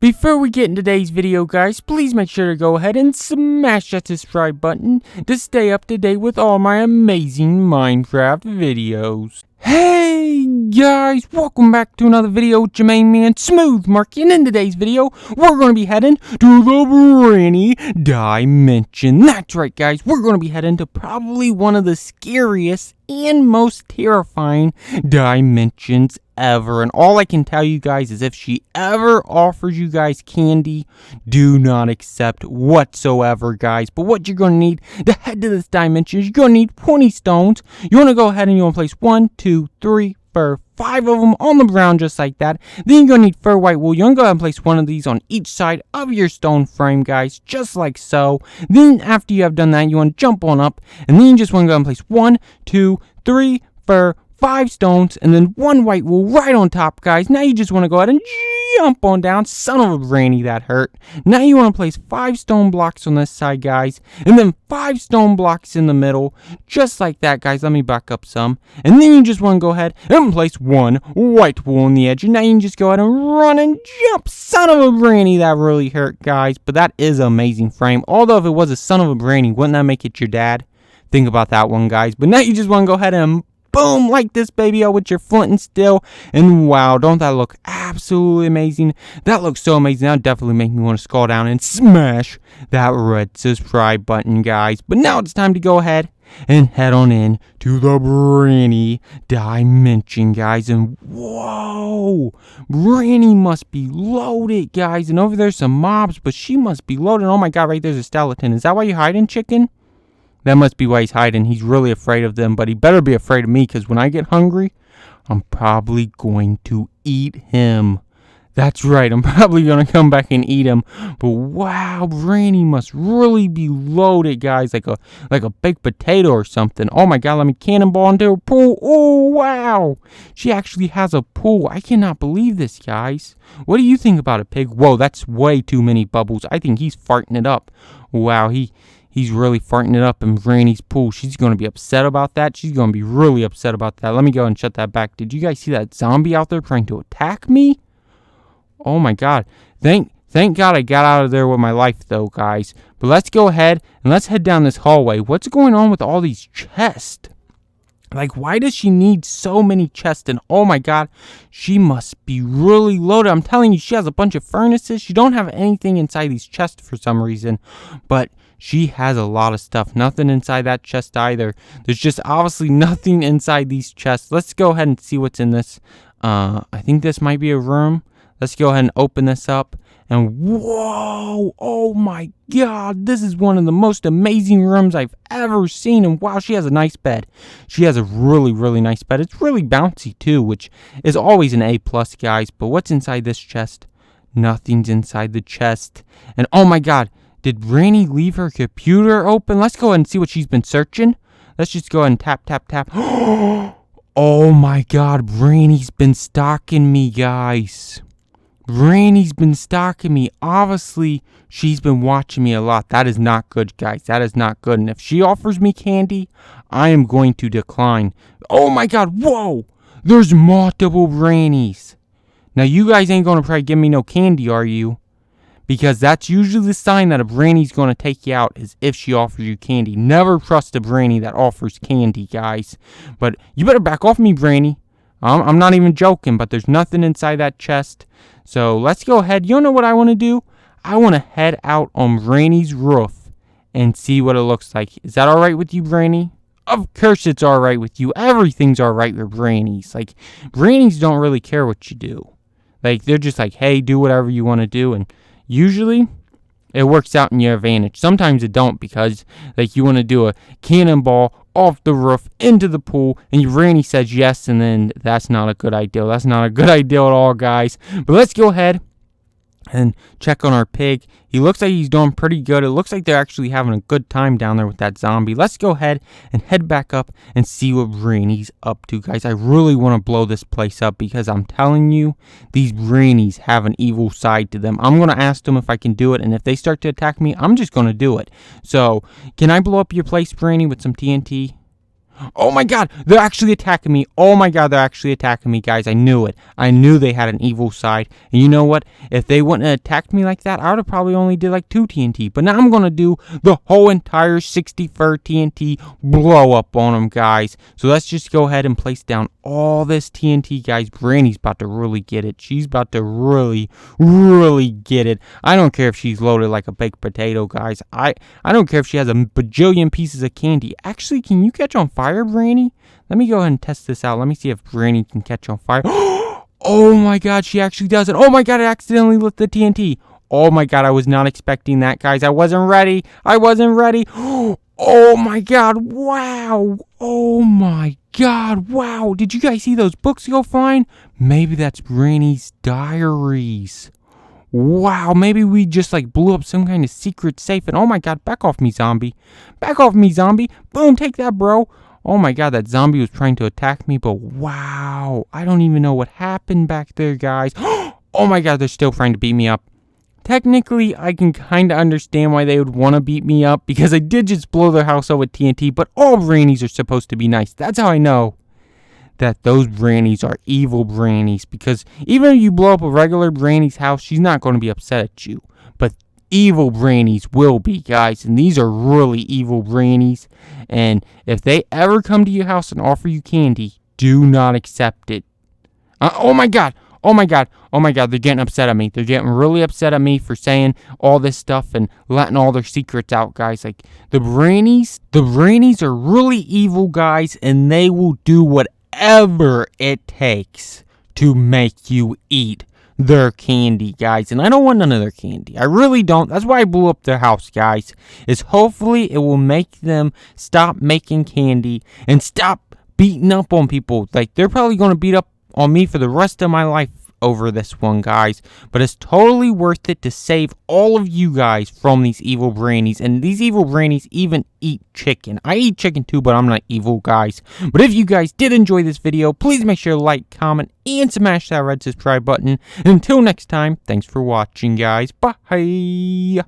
Before we get into today's video, guys, please make sure to go ahead and smash that subscribe button to stay up to date with all my amazing Minecraft videos. Hey guys, welcome back to another video with your main man, Smooth Marky, and in today's video, we're going to be heading to the Granny Dimension. That's right, guys, we're going to be heading to probably one of the scariest and most terrifying dimensions ever. And all I can tell you guys is if she ever offers you guys candy, do not accept whatsoever, guys. But what you're going to need to head to this dimension is you're going to need 20 stones. You want to go ahead and you want to place 1, 2, 3, 4, 5 of them on the ground just like that. Then you're going to need fur white wool. You're going to go ahead and place one of these on each side of your stone frame, guys, just like so. Then after you have done that, you want to jump on up, and then you just want to go ahead and place 1, 2, 3, 4, 5 stones, and then 1 white wool right on top, guys. Now you just want to go ahead and jump on down. Son of a granny, that hurt. Now you want to place 5 stone blocks on this side, guys, and then 5 stone blocks in the middle, just like that, guys. Let me back up some. And then you just want to go ahead and place 1 white wool on the edge, and now you can just go ahead and run and jump. Son of a granny, that really hurt, guys, but that is an amazing frame. Although if it was a son of a granny, wouldn't that make it your dad? Think about that one, guys. But now you just want to go ahead and boom, like this baby out with your flint and steel. And wow, don't that look absolutely amazing? That looks so amazing. That would definitely make me want to scroll down and smash that red subscribe button, guys. But now it's time to go ahead and head on in to the Granny Dimension, guys. And whoa, Granny must be loaded, guys. And over there's some mobs, but she must be loaded. Oh my god, right there's a skeleton. Is that why you're hiding, chicken? That must be why he's hiding. He's really afraid of them, but he better be afraid of me, because when I get hungry, I'm probably going to eat him. That's right, I'm probably going to come back and eat him. But wow, Granny must really be loaded, guys, like a baked potato or something. Oh my god, let me cannonball into her pool. Oh wow, she actually has a pool. I cannot believe this, guys. What do you think about it, pig? Whoa, that's way too many bubbles. I think he's farting it up. Wow, He's really farting it up in Granny's pool. She's going to be upset about that. She's going to be really upset about that. Let me go and shut that back. Did you guys see that zombie out there trying to attack me? Oh my god. Thank God I got out of there with my life though, guys. But let's go ahead and let's head down this hallway. What's going on with all these chests? Like, why does she need so many chests? And oh my god, she must be really loaded. I'm telling you, she has a bunch of furnaces. She don't have anything inside these chests for some reason. But she has a lot of stuff. Nothing inside that chest either. There's just obviously nothing inside these chests. Let's go ahead and see what's in this. I think this might be a room. Let's go ahead and open this up. And whoa, oh my god, this is one of the most amazing rooms I've ever seen. And wow, she has a nice bed. She has a really, really nice bed. It's really bouncy too, which is always an A+, guys. But what's inside this chest? Nothing's inside the chest. And oh my god, did Granny leave her computer open? Let's go ahead and see what she's been searching. Let's just go ahead and tap, tap, tap. Oh my god, Granny's been stalking me, guys. Granny's been stalking me. Obviously, she's been watching me a lot. That is not good, guys. That is not good. And if she offers me candy, I am going to decline. Oh my god, whoa! There's multiple Grannies. Now, you guys ain't going to probably give me no candy, are you? Because that's usually the sign that a Granny's going to take you out, is if she offers you candy. Never trust a Granny that offers candy, guys. But you better back off me, Granny. I'm not even joking, but there's nothing inside that chest. So let's go ahead. You know what I want to do? I want to head out on Granny's roof and see what it looks like. Is that all right with you, Granny? Of course it's all right with you. Everything's all right with Grannies. Like, Grannies don't really care what you do. Like, they're just like, hey, do whatever you want to do. And usually, it works out in your advantage. Sometimes it don't, because, like, you want to do a cannonball off the roof into the pool, and your Granny says yes, and then that's not a good idea. That's not a good idea at all, guys. But let's go ahead and check on our pig. He looks like he's doing pretty good. It looks like they're actually having a good time down there with that zombie. Let's go ahead and head back up and see what Granny's up to, guys. I really want to blow this place up, because I'm telling you, these Grannies have an evil side to them. I'm going to ask them if I can do it, and if they start to attack me, I'm just going to do it. So, can I blow up your place, Granny, with some TNT? Oh my god, they're actually attacking me. Oh my god, they're actually attacking me, guys. I knew it. I knew they had an evil side. And you know what? If they wouldn't have attacked me like that, I would have probably only did like 2 TNT. But now I'm going to do the whole entire 64 TNT blow up on them, guys. So let's just go ahead and place down all this TNT, guys. Brandy's about to really get it. She's about to really get it. I don't care if she's loaded like a baked potato, guys. I don't care if she has a bajillion pieces of candy. Actually, can you catch on fire, Brandy? Let me go ahead and test this out. Let me see if Brandy can catch on fire. Oh my god, she actually does it. Oh my god, I accidentally lit the TNT. Oh my god, I was not expecting that, guys. I wasn't ready. Oh my god, wow. Oh my god, wow. Did you guys see those books go flying? Maybe that's Brandy's diaries. Wow, maybe we just like blew up some kind of secret safe. And oh my god, back off me, zombie. Back off me, zombie. Boom, take that, bro. Oh my god, that zombie was trying to attack me, but wow. I don't even know what happened back there, guys. Oh my god, they're still trying to beat me up. Technically, I can kind of understand why they would want to beat me up, because I did just blow their house up with TNT, but all Brannies are supposed to be nice. That's how I know that those Brannies are evil Brannies, because even if you blow up a regular Brannie's house, she's not going to be upset at you. But evil Brannies will be, guys, and these are really evil Brannies. And if they ever come to your house and offer you candy, do not accept it. Oh my god, they're getting upset at me. They're getting really upset at me for saying all this stuff and letting all their secrets out, guys. Like, the Brannies are really evil, guys, and they will do whatever it takes to make you eat their candy, guys. And I don't want none of their candy. I really don't. That's why I blew up their house, guys. Is hopefully it will make them stop making candy and stop beating up on people. Like, they're probably going to beat up on me for the rest of my life over this one, guys, but it's totally worth it to save all of you guys from these evil Brannies. And these evil Brannies even eat chicken. I eat chicken too, but I'm not evil, guys. But if you guys did enjoy this video, please make sure to like, comment, and smash that red subscribe button. And until next time, thanks for watching, guys. Bye.